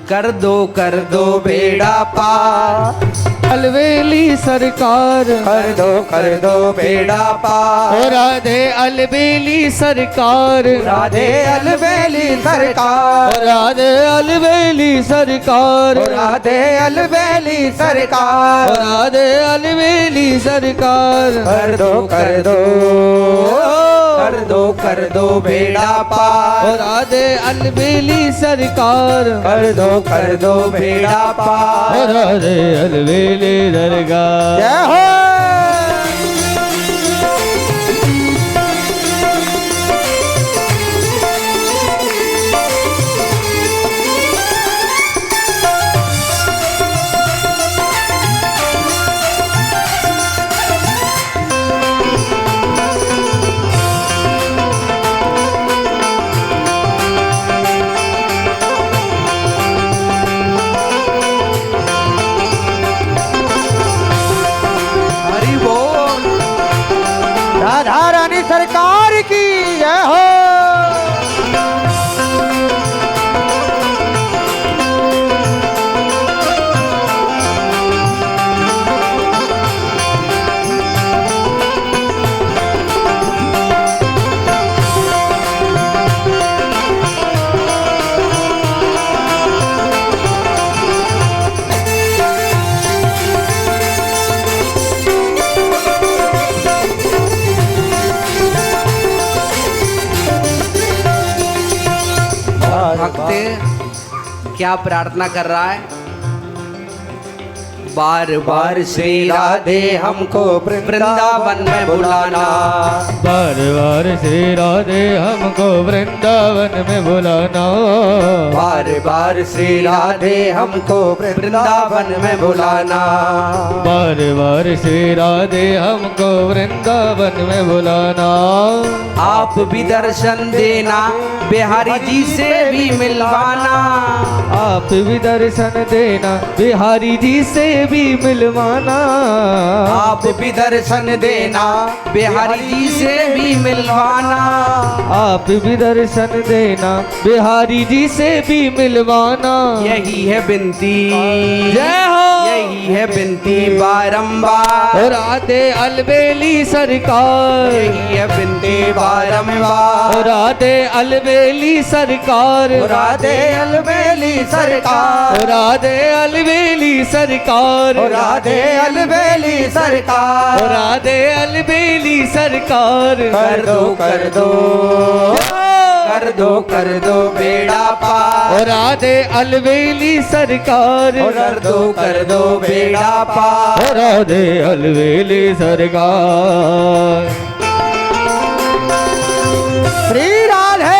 कर दो बेड़ा पार, अलबेली सरकार, कर दो बेड़ा पार, राधे अलबेली सरकार, राधे अलबेली सरकार, राधे अलबेली सरकार, राधे अलबेली सरकार, राधे अलबेली सरकार। कर दो बेड़ा पार, राधे अलबेली सरकार, कर दो बेड़ा पार, राधे अलबेली दरगाह। जय हो। सरकार की जय हो। भक्त क्या प्रार्थना कर रहा है? बार बार श्री राधे हमको वृंदावन में बुलाना, बार बार श्री राधे हमको वृंदावन में बुलाना, बार बार श्री राधे हमको वृंदावन में बुलाना, बार बार श्री राधे हमको वृंदावन में बुलाना। आप भी दर्शन देना, बिहारी जी से भी मिलवाना, आप भी दर्शन देना, बिहारी जी से भी मिलवाना, आप भी दर्शन देना, बिहारी जी से भी मिलवाना, आप भी दर्शन देना, बिहारी जी से भी मिलवाना। यही है विनती, जय हो। यही है विनती बारंबार, राधे अलबेली सरकार, यही है विनती बारंबार, राधे अलबेली सरकार, राधे अलबेली सरकार, राधे अलबेली सरकार, राधे अलबेली सरकार, राधे अलबेली सरकार। कर दो कर दो कर दो कर दो बेड़ा पार, राधे अलबेली सरकार, कर दो बेड़ा पार, राधे अलबेली सरकार। श्री राधे।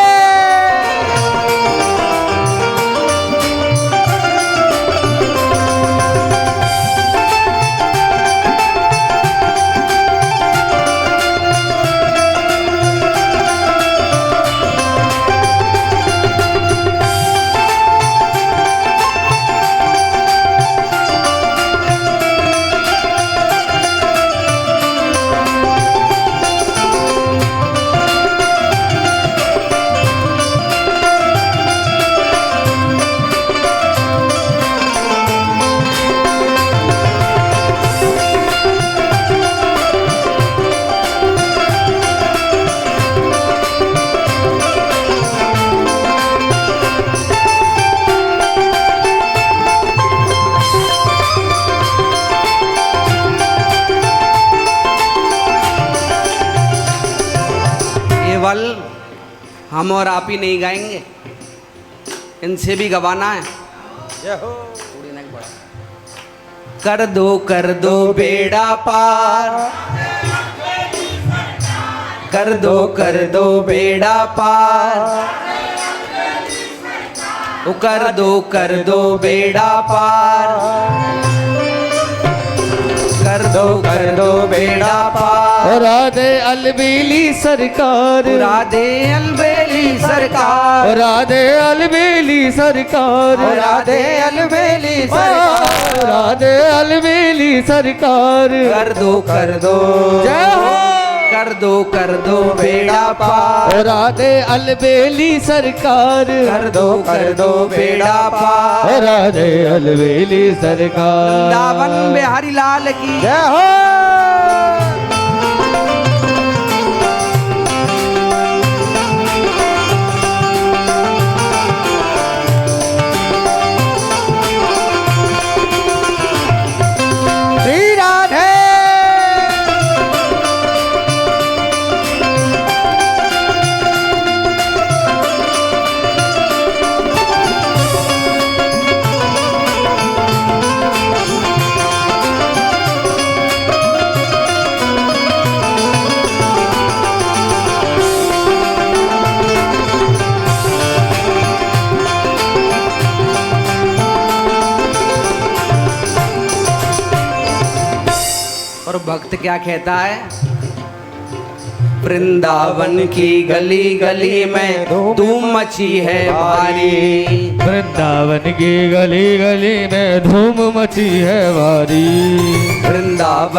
केवल हम और आप ही नहीं गाएंगे, इनसे भी गवाना है। कर दो बेड़ा पार, कर दो बेड़ा पार, ओ कर दो बेड़ा पार, कर दो बेड़ा पार। राधे अलबेली सरकार, राधे अलबेली सरकार, राधे अलबेली सरकार, राधे अलबेली सरकार, राधे अलबेली सरकार। कर दो जय हो। कर दो बेड़ा पार, राधे अलबेली सरकार, कर दो बेड़ा पार, राधे अलबेली सरकार। वृंदावन बिहारी लाल की जय हो। श्री राधे। और भक्त क्या कहता है? वृंदावन की गली गली में धूम मची है भारी, वृंदावन की गली गली में धूम मची है भारी, वृंदावन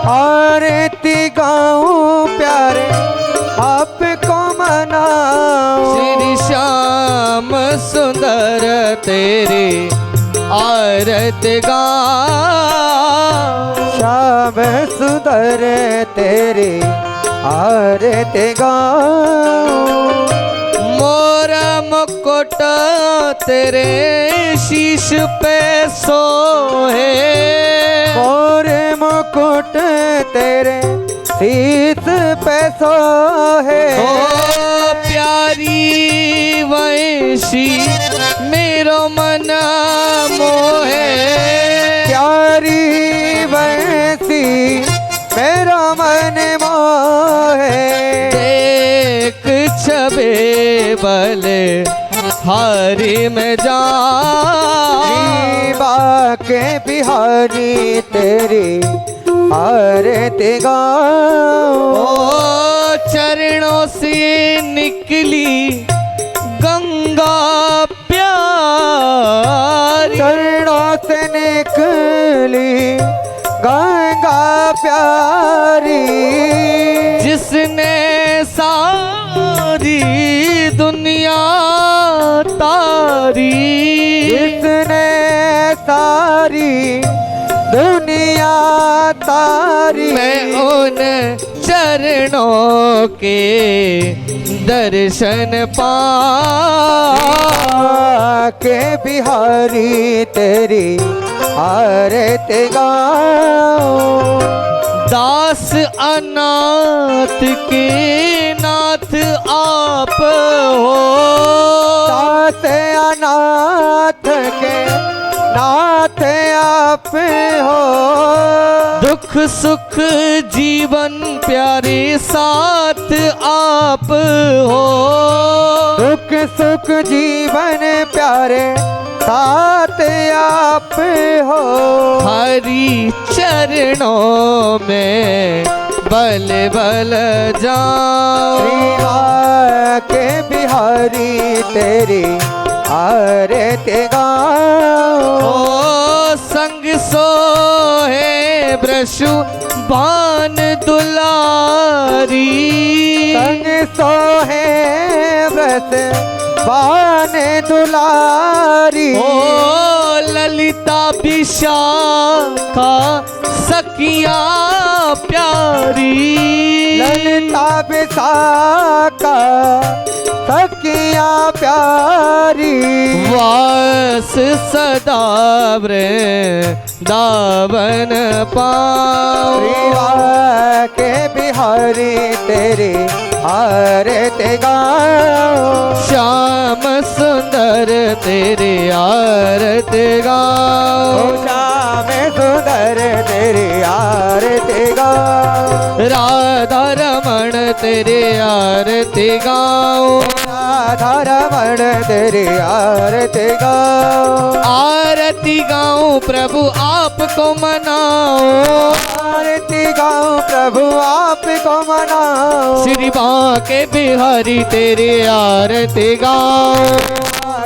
आरती गाऊं प्यारे आपको मनाऊं। श्री श्याम सुंदर तेरी आरत गाऊं। श्याम सुंदर तेरी आरती गाऊं। मोरा मुकुट तेरे शीश पे सोहे। मोरे मुकुट तेरे शीश पे सोहे। ओ प्यारी वैशी मेरो मन मोहे। प्यारी वैसी मेरा मन मोहे। देख छबे बले हारी में जा। बाके बिहारी तेरी आरती गाऊं। ओ चरणों से निकली गंगा प्यारी। चरणों से निकली गंगा प्यारी। जिसने सारी दुनिया तारी। जिसने सारी दुनिया तारी। मैं उन चरणों के दर्शन के बिहारी तेरी आरती गाऊं। दास अनाथ के नाथ आप हो। दास अनाथ के नाथ आप हो। दुख सुख जीवन प्यारे साथ आप हो। दुख सुख जीवन प्यारे साथ आप हो। हरि चरणों में बल बल जाओ। के बिहारी तेरी आरती गाऊं। ओ संग सोहे ब्रशु बान दुलारी। संग सोहे व्रत बान दुलारी। ओ ललिता विशाखा सखिया प्यारी। ललिता विशाखा सखिया प्यारी। वास सदा वृंदावन पाओ। के बिहारी तेरी आरती गाऊं। श्याम सुंदर तेरी आरती गाओ। श्याम सुंदर तेरी आरती गाऊं। राधा रमण तेरी आरती गाओ। राधा रमण तेरी आरती गाऊं। आरती गाऊं प्रभु आपको मनाओ। आरती गाऊं प्रभु आपको मनाऊं। श्री बांके बिहारी तेरी आरती गाओ।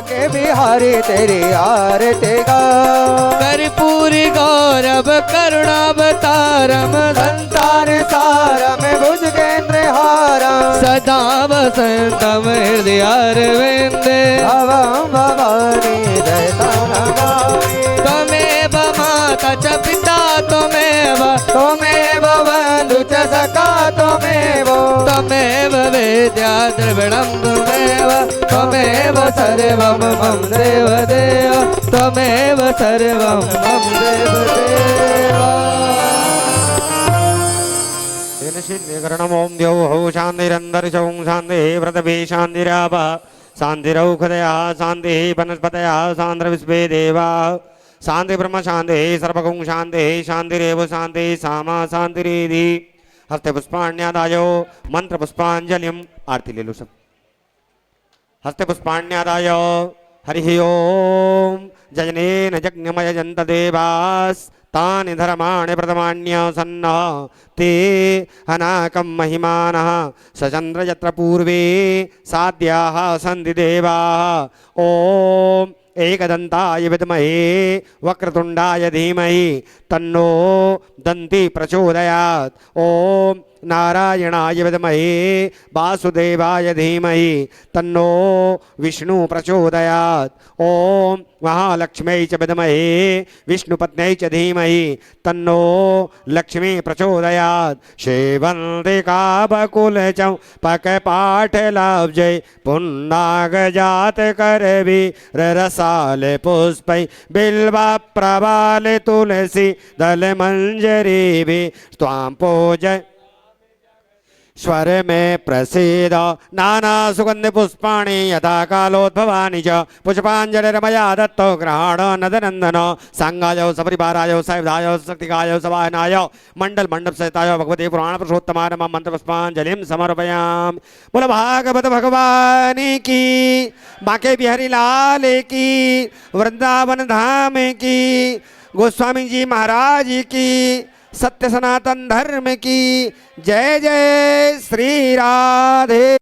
के बिहारी तेरी आरती गाऊं। कर्पूरी गौरव करुणावतारम संसार सारम भुज केंद्र हारम। सदा वसंतम हृदयारविंदे। भवं भवानी दयिता नमामि। त्वमेव माता च पिता त्वमेव। त्वमेव बन्धु च सखा त्वमेव। त्वमेव वेद्या द्रविणं त्वमेव। त्वमेव सर्वं मम देवदेव। त्वमेव सर्वं मम देवदेव। निकरणम ओम द्यौः शान्तिरन्तरिक्षं शान्तिः पृथिवी शान्तिरापः शान्तिरौषधयः शान्तिः वनस्पतयः शान्तिर्विश्वे देवाः शान्ति ब्रह्म शान्तिः सर्वगुं शान्तिः शान्तिरेव शान्तिः सामा शान्तिरेधि। हस्ते पुष्पाण्यादाय मंत्र पुष्पांजलिम आरती ले लो सब। हस्ते पुष्पाण्यादाय हरिः ओम जजनेन यज्ञमय जन्त देवास् तानि धर्माणि प्रथमान्यसन्नः ते अनाकं महिमानः सचन्द्र यत्र पूर्वे साध्याः सन्ति देवाः। ओम एकदन्ताय विद्महे वक्रतुण्डाय धीमहि तन्नो दन्ती प्रचोदयात्। ओम नारायणाय विद्महे वासुदेवाय धीमहि तन्नो विष्णु प्रचोदयात्। ओम महालक्ष्म्यै च विद्महे विष्णुपत्न्यै च धीमहि तन्नो लक्ष्मी प्रचोदयात्। शेवन्तिका बकुलचम्पकपाटलाब्जै पुन्नागजात करवीररसाले पुष्पै बिल्वा प्रवाले तुलसी दलमञ्जरीभिः त्वां पूजय स्वर में प्रसीद। नाना सुगंध पुष्पाणि यथा कालोद्भवानि च पुष्पांजलिर्मया दत्तो ग्रहण नदनंदन। सांगायो सपरिवाराय सविधाय शक्तिकाय सवाहनाय मंडल मंडप सहिताय भगवती पुराण पुरुषोत्तमाय नमः मंत्र पुष्पांजलिं समर्पयामि। बोल भागवत भगवान की, बांके बिहारी लाल की, वृंदावन धाम की, गोस्वामी जी महाराज की, सत्य सनातन धर्म की जय। जय श्री राधे।